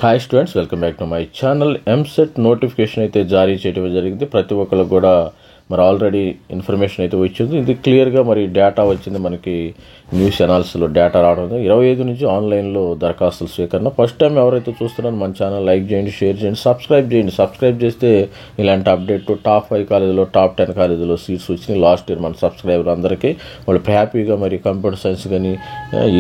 Hi students, welcome back to my channel. EAMCET notification అయితే జారీ చేయడం జరిగింది. ప్రతి ఒక్కరికి కూడా మరి ఆల్రెడీ ఇన్ఫర్మేషన్ అయితే వచ్చింది. ఇది క్లియర్గా మరి డేటా వచ్చింది, మనకి న్యూస్ ఛానల్స్లో డేటా రావడం. 25 నుంచి ఆన్లైన్లో దరఖాస్తుల స్వీకరణ. ఫస్ట్ టైం ఎవరైతే చూస్తున్నారో మన ఛానల్ లైక్ చేయండి, షేర్ చేయండి, సబ్స్క్రైబ్ చేయండి. సబ్స్క్రైబ్ చేస్తే ఇలాంటి అప్డేట్ టాప్ 5 కాలేజీలో టాప్ 10 కాలేజీలో సీట్స్ వచ్చినాయి లాస్ట్ ఇయర్ మన సబ్స్క్రైబర్ అందరికీ. వాళ్ళు హ్యాపీగా మరి కంప్యూటర్ సైన్స్ కానీ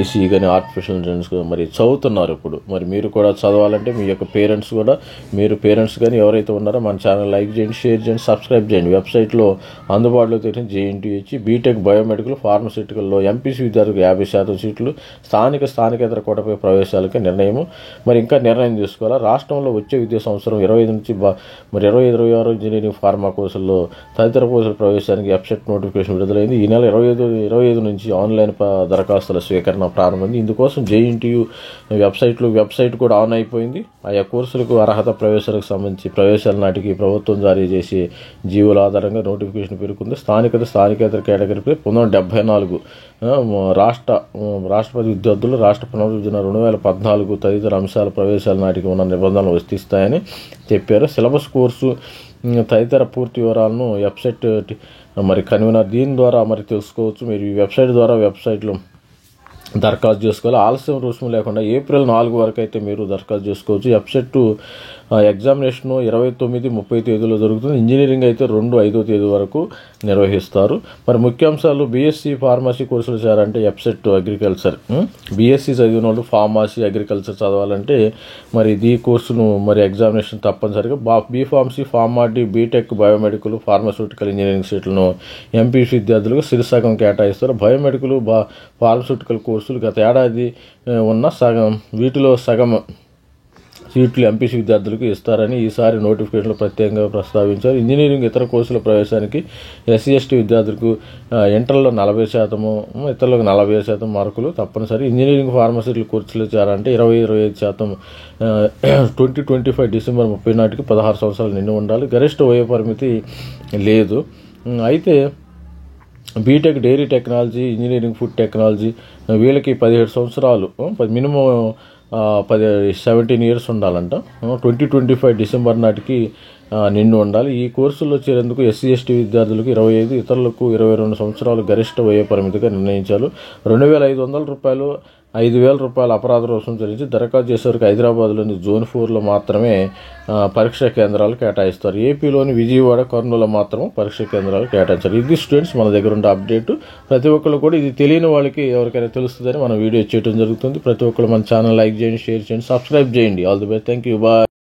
ఈసీ కానీ ఆర్టిఫిషియల్ ఇంటెలిజెన్స్ మరి చదువుతున్నారు. ఇప్పుడు మరి మీరు కూడా చదవాలంటే మీ యొక్క పేరెంట్స్ కూడా, మీరు పేరెంట్స్ కానీ ఎవరైతే ఉన్నారో మన ఛానల్ లైక్ చేయండి, షేర్ చేయండి, సబ్స్క్రైబ్ చేయండి. వెబ్సైట్లో అందుబాటులో తెలిసిన JNTH బీటెక్ బయోమెడికల్ ఫార్మస్యూటికల్లో ఎంపీసీ విద్యార్థులకు 50% సీట్లు, స్థానికేతర కోటపై ప్రవేశాలకి నిర్ణయము. మరి ఇంకా నిర్ణయం తీసుకోవాలా. రాష్ట్రంలో వచ్చే విద్యా సంవత్సరం 25 నుంచి మరి 25-26 ఇంజనీరింగ్ ఫార్మా కోర్సుల్లో తదితర కోర్సుల ప్రవేశానికి వెబ్సైట్ నోటిఫికేషన్ విడుదలైంది. ఈ నెల 25 నుంచి ఆన్లైన్ దరఖాస్తుల స్వీకరణ ప్రారంభమైంది. ఇందుకోసం JNTU వెబ్సైట్ కూడా ఆన్ అయిపోయింది. ఆయా కోర్సులకు అర్హత ప్రవేశాలకు సంబంధించి ప్రవేశాల నాటికి ప్రభుత్వం జారీ చేసే జీవోల ఆధారంగా నోటిఫికేషన్ పేర్కొంది. స్థానికేతర కేటగిరీపై 1974 రాష్ట్రపతి విద్యార్థులు రాష్ట్ర పునర్విభజన 2014 తదితర అంశాల ప్రవేశాల నాటికి ఉన్న నిబంధనలు వర్తిస్తాయని చెప్పారు. సిలబస్, కోర్సు తదితర పూర్తి వివరాలను వెబ్సైట్ మరి కన్వీనర్ దీని ద్వారా మరి తెలుసుకోవచ్చు. మీరు ఈ వెబ్సైట్లో దరఖాస్తు చేసుకోవాలి. ఆలస్యం రుసుము లేకుండా ఏప్రిల్ 4 వరకు అయితే మీరు దరఖాస్తు చేసుకోవచ్చు. వెబ్సైట్ ఎగ్జామినేషన్ 29-30 తేదీలో జరుగుతుంది. ఇంజనీరింగ్ అయితే 2-5 తేదీ వరకు నిర్వహిస్తారు. మరి ముఖ్యాంశాలు: బీఎస్సీ ఫార్మసీ కోర్సులు చేయాలంటే వెబ్సైట్ అగ్రికల్చర్, బీఎస్సీ చదివిన వాళ్ళు ఫార్మసీ అగ్రికల్చర్ చదవాలంటే మరి ఈ కోర్సును మరి ఎగ్జామినేషన్ తప్పనిసరిగా B pharmacy, pharm D, B tech biomedical pharmaceutical engineering సీట్లను ఎంపీసీ విద్యార్థులకు సిరిసగం కేటాయిస్తారు. బయోమెడికల్ ఫార్మస్యూటికల్ కోర్సులు గత ఏడాది ఉన్న వీటిలో సగం సీట్లు ఎంపీసీ విద్యార్థులకు ఇస్తారని ఈసారి నోటిఫికేషన్లో ప్రత్యేకంగా ప్రస్తావించారు. ఇంజనీరింగ్ ఇతర కోర్సుల ప్రవేశానికి SC/ST విద్యార్థులకు ఇంటర్లో 40%, ఇతరులకు 40% మార్కులు తప్పనిసరి. ఇంజనీరింగ్ ఫార్మసీలు కోర్సులు చేరాలంటే 20-25% 2025 డిసెంబర్ 30 నాటికి 16 సంవత్సరాలు నిండి ఉండాలి. గరిష్ట వయో పరిమితి లేదు. అయితే B tech dairy technology, engineering food technology వీళ్ళకి 17 సంవత్సరాలు మినిమం 17 ఇయర్స్ ఉండాలంట. 2025 డిసెంబర్ నాటికి నిండు ఉండాలి. ఈ కోర్సుల్లో చేరేందుకు SC/ST విద్యార్థులకు 25, ఇతరులకు 22 సంవత్సరాలు గరిష్ట వయో పరిమితిగా నిర్ణయించారు. 2,500 రూపాయలు, 5,000 రూపాయల అపరాధ రుసుము చెల్లించి దరఖాస్తు చేసేవారికి హైదరాబాద్లోని జోన్ 4లో మాత్రమే పరీక్షా కేంద్రాలు కేటాయిస్తారు. ఏపీలోని విజయవాడ, కర్నూలు మాత్రం పరీక్షా కేంద్రాలు కేటాయించారు. ఇది స్టూడెంట్స్ మన దగ్గర ఉండే అప్డేట్. ప్రతి ఒక్కరు కూడా ఇది తెలియని వాళ్ళకి ఎవరికైనా తెలుస్తుందని మనం వీడియో చేయడం జరుగుతుంది. ప్రతి ఒక్కరు మన ఛానల్ లైక్ చేయండి, షేర్ చేయండి, సబ్స్క్రైబ్ చేయండి. All the best. Thank you. Bye.